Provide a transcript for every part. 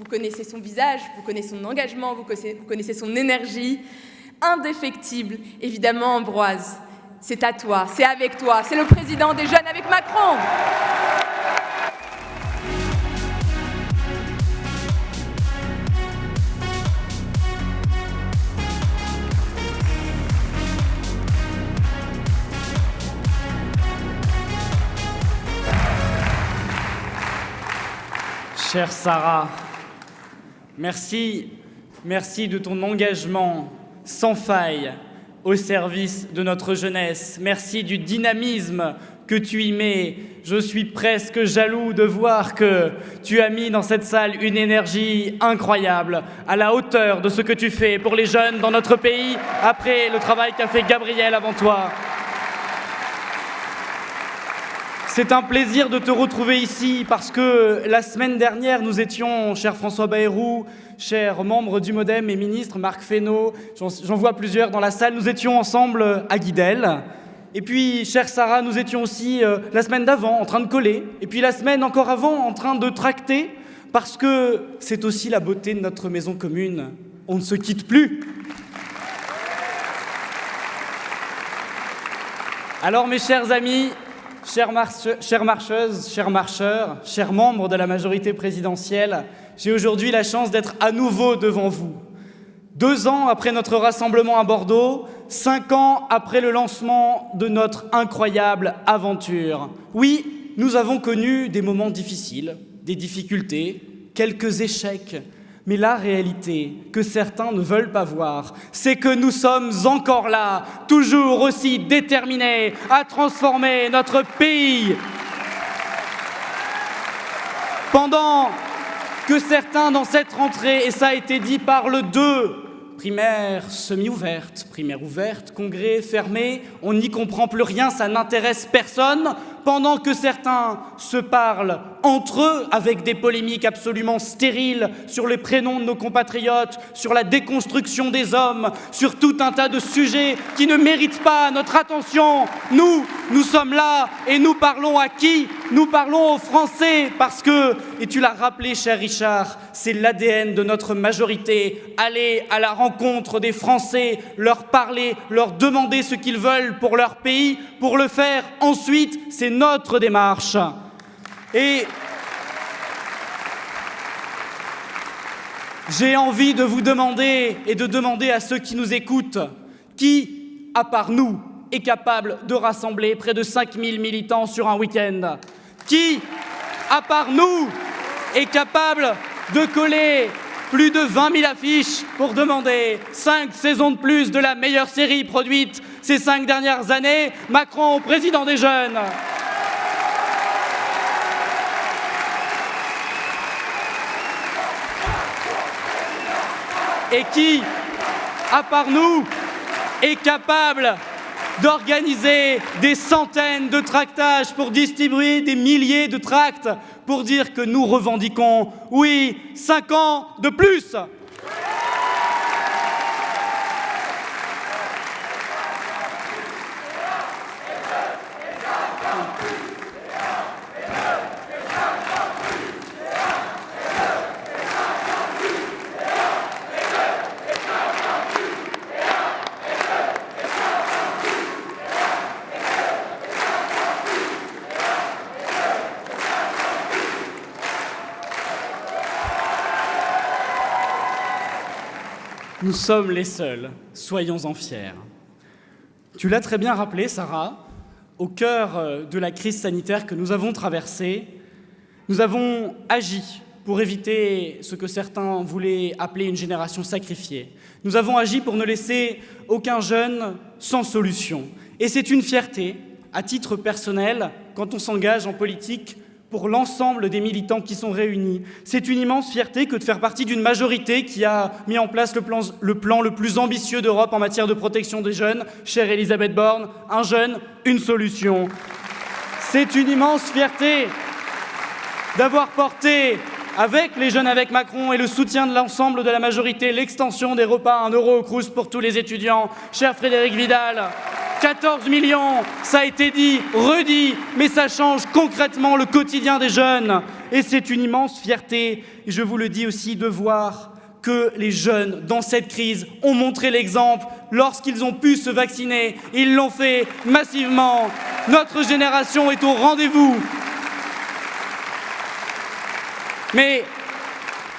Vous connaissez son visage, vous connaissez son engagement, vous connaissez son énergie. Indéfectible, évidemment, Ambroise. C'est à toi, c'est avec toi, c'est le président des jeunes avec Macron. Chère Sarah, merci de ton engagement sans faille au service de notre jeunesse. Merci du dynamisme que tu y mets. Je suis presque jaloux de voir que tu as mis dans cette salle une énergie incroyable, à la hauteur de ce que tu fais pour les jeunes dans notre pays, après le travail qu'a fait Gabriel avant toi. C'est un plaisir de te retrouver ici parce que la semaine dernière, nous étions, cher François Bayrou, chers membres du MoDem et ministre Marc Fesneau, j'en vois plusieurs dans la salle, nous étions ensemble à Guidel. Et puis, chère Sarah, nous étions aussi la semaine d'avant en train de coller. Et puis la semaine encore avant en train de tracter parce que c'est aussi la beauté de notre maison commune. On ne se quitte plus. Alors mes chers amis, chères marcheuses, chers marcheurs, chers membres de la majorité présidentielle, j'ai aujourd'hui la chance d'être à nouveau devant vous. 2 ans après notre rassemblement à Bordeaux, 5 ans après le lancement de notre incroyable aventure. Oui, nous avons connu des moments difficiles, des difficultés, quelques échecs. Mais la réalité que certains ne veulent pas voir, c'est que nous sommes encore là, toujours aussi déterminés à transformer notre pays. Pendant que certains dans cette rentrée, et ça a été dit, parlent de primaire semi-ouverte, primaire ouverte, congrès fermé, on n'y comprend plus rien, ça n'intéresse personne, pendant que certains se parlent entre eux avec des polémiques absolument stériles sur les prénoms de nos compatriotes, sur la déconstruction des hommes, sur tout un tas de sujets qui ne méritent pas notre attention. Nous sommes là et nous parlons à qui? Nous parlons aux Français parce que, et tu l'as rappelé, cher Richard, c'est l'ADN de notre majorité. Aller à la rencontre des Français, leur parler, leur demander ce qu'ils veulent pour leur pays, pour le faire ensuite, c'est notre démarche. Et j'ai envie de vous demander et de demander à ceux qui nous écoutent, qui, à part nous, est capable de rassembler près de 5000 militants sur un week-end? Qui, à part nous, est capable de coller plus de 20 000 affiches pour demander 5 saisons de plus de la meilleure série produite ces 5 dernières années, Macron, président des jeunes? Et qui, à part nous, est capable d'organiser des centaines de tractages pour distribuer des milliers de tracts pour dire que nous revendiquons, oui, 5 ans de plus. Nous sommes les seuls, soyons-en fiers. Tu l'as très bien rappelé, Sarah, au cœur de la crise sanitaire que nous avons traversée, nous avons agi pour éviter ce que certains voulaient appeler une génération sacrifiée. Nous avons agi pour ne laisser aucun jeune sans solution. Et c'est une fierté, à titre personnel, quand on s'engage en politique, pour l'ensemble des militants qui sont réunis. C'est une immense fierté que de faire partie d'une majorité qui a mis en place le plan le plus ambitieux d'Europe en matière de protection des jeunes. Chère Elisabeth Borne, un jeune, une solution. C'est une immense fierté d'avoir porté, avec les jeunes avec Macron et le soutien de l'ensemble de la majorité, l'extension des repas à 1 € au Crous pour tous les étudiants. Cher Frédérique Vidal, 14 millions, ça a été dit, redit, mais ça change concrètement le quotidien des jeunes. Et c'est une immense fierté, et je vous le dis aussi, de voir que les jeunes, dans cette crise, ont montré l'exemple lorsqu'ils ont pu se vacciner. Ils l'ont fait massivement. Notre génération est au rendez-vous. Mais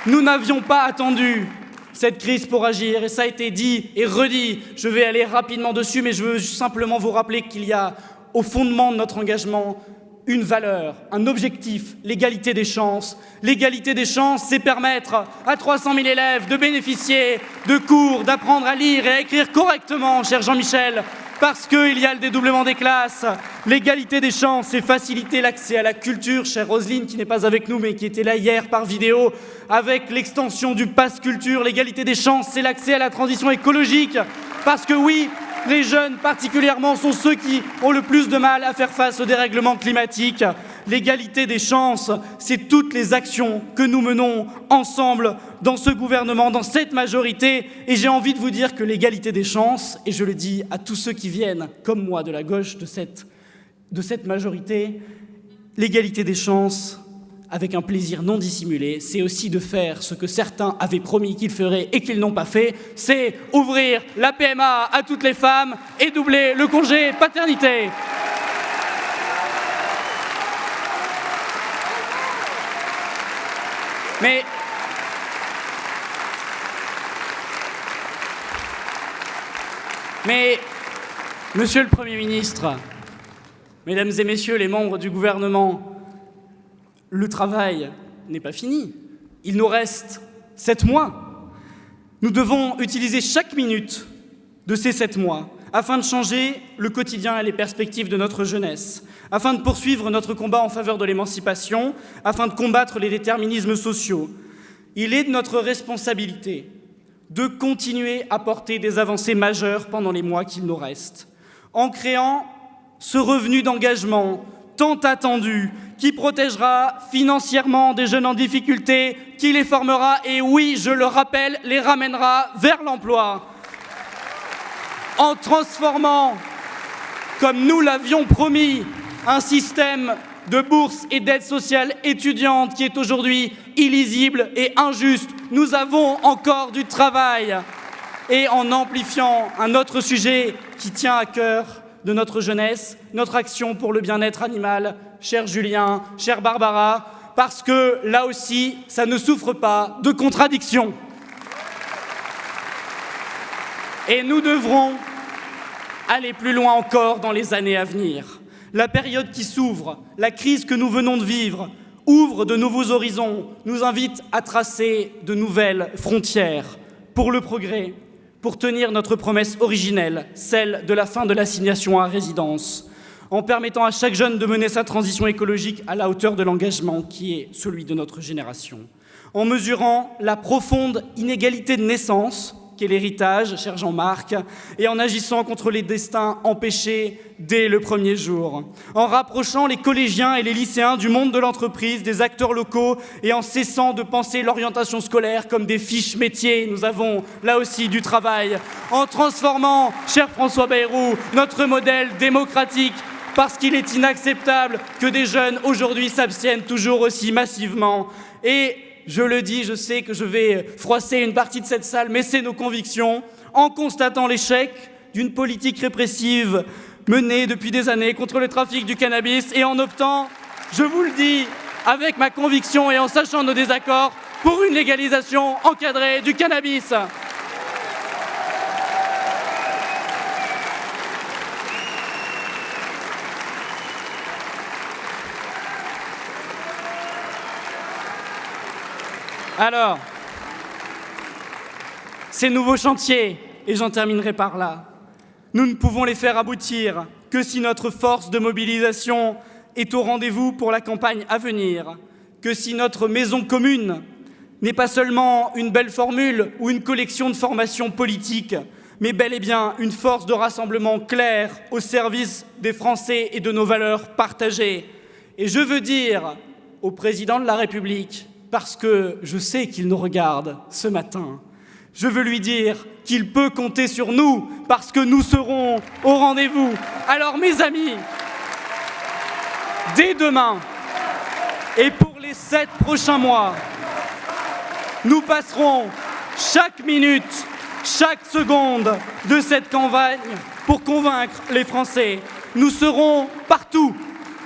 nous n'avions pas attendu cette crise pour agir, et ça a été dit et redit. Je vais aller rapidement dessus, mais je veux simplement vous rappeler qu'il y a au fondement de notre engagement une valeur, un objectif, l'égalité des chances. L'égalité des chances, c'est permettre à 300 000 élèves de bénéficier de cours, d'apprendre à lire et à écrire correctement, cher Jean-Michel, parce qu'il y a le dédoublement des classes. L'égalité des chances, c'est faciliter l'accès à la culture, chère Roselyne, qui n'est pas avec nous, mais qui était là hier par vidéo, avec l'extension du pass culture. L'égalité des chances, c'est l'accès à la transition écologique, parce que oui, les jeunes particulièrement sont ceux qui ont le plus de mal à faire face au dérèglement climatique. L'égalité des chances, c'est toutes les actions que nous menons ensemble dans ce gouvernement, dans cette majorité. Et j'ai envie de vous dire que l'égalité des chances, et je le dis à tous ceux qui viennent, comme moi, de la gauche de cette majorité, l'égalité des chances, avec un plaisir non dissimulé, c'est aussi de faire ce que certains avaient promis qu'ils feraient et qu'ils n'ont pas fait, c'est ouvrir la PMA à toutes les femmes et doubler le congé paternité. Mais, Monsieur le Premier ministre, Mesdames et Messieurs les membres du gouvernement, le travail n'est pas fini. Il nous reste 7 mois. Nous devons utiliser chaque minute de ces 7 mois afin de changer le quotidien et les perspectives de notre jeunesse, afin de poursuivre notre combat en faveur de l'émancipation, afin de combattre les déterminismes sociaux. Il est de notre responsabilité de continuer à porter des avancées majeures pendant les mois qu'il nous reste, en créant ce revenu d'engagement tant attendu, qui protégera financièrement des jeunes en difficulté, qui les formera et, oui, je le rappelle, les ramènera vers l'emploi. En transformant, comme nous l'avions promis, un système de bourse et d'aide sociale étudiante qui est aujourd'hui illisible et injuste. Nous avons encore du travail. Et en amplifiant un autre sujet qui tient à cœur de notre jeunesse, notre action pour le bien-être animal, cher Julien, chère Barbara, parce que là aussi, ça ne souffre pas de contradictions. Et nous devrons aller plus loin encore dans les années à venir. La période qui s'ouvre, la crise que nous venons de vivre, ouvre de nouveaux horizons, nous invite à tracer de nouvelles frontières pour le progrès, pour tenir notre promesse originelle, celle de la fin de l'assignation à résidence, en permettant à chaque jeune de mener sa transition écologique à la hauteur de l'engagement qui est celui de notre génération, en mesurant la profonde inégalité de naissance qu'est l'héritage, cher Jean-Marc, et en agissant contre les destins empêchés dès le premier jour, en rapprochant les collégiens et les lycéens du monde de l'entreprise, des acteurs locaux, et en cessant de penser l'orientation scolaire comme des fiches métiers. Nous avons là aussi du travail, en transformant, cher François Bayrou, notre modèle démocratique, parce qu'il est inacceptable que des jeunes aujourd'hui s'abstiennent toujours aussi massivement. Et je le dis, je sais que je vais froisser une partie de cette salle, mais c'est nos convictions, en constatant l'échec d'une politique répressive menée depuis des années contre le trafic du cannabis et en optant, je vous le dis, avec ma conviction et en sachant nos désaccords, pour une légalisation encadrée du cannabis. Alors, ces nouveaux chantiers, et j'en terminerai par là, nous ne pouvons les faire aboutir que si notre force de mobilisation est au rendez-vous pour la campagne à venir, que si notre maison commune n'est pas seulement une belle formule ou une collection de formations politiques, mais bel et bien une force de rassemblement claire au service des Français et de nos valeurs partagées. Et je veux dire au président de la République, parce que je sais qu'il nous regarde ce matin, Je veux lui dire qu'il peut compter sur nous parce que nous serons au rendez-vous. Alors mes amis, dès demain et pour les 7 prochains mois, nous passerons chaque minute, chaque seconde de cette campagne pour convaincre les Français. Nous serons partout,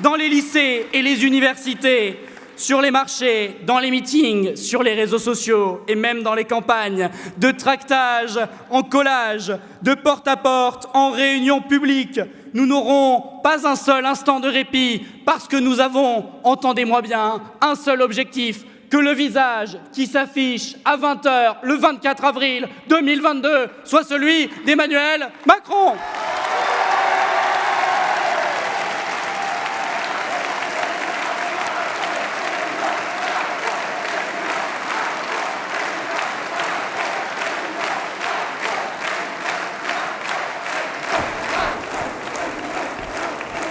dans les lycées et les universités, sur les marchés, dans les meetings, sur les réseaux sociaux et même dans les campagnes, de tractage en collage, de porte-à-porte, en réunion publique. Nous n'aurons pas un seul instant de répit parce que nous avons, entendez-moi bien, un seul objectif, que le visage qui s'affiche à 20h le 24 avril 2022 soit celui d'Emmanuel Macron.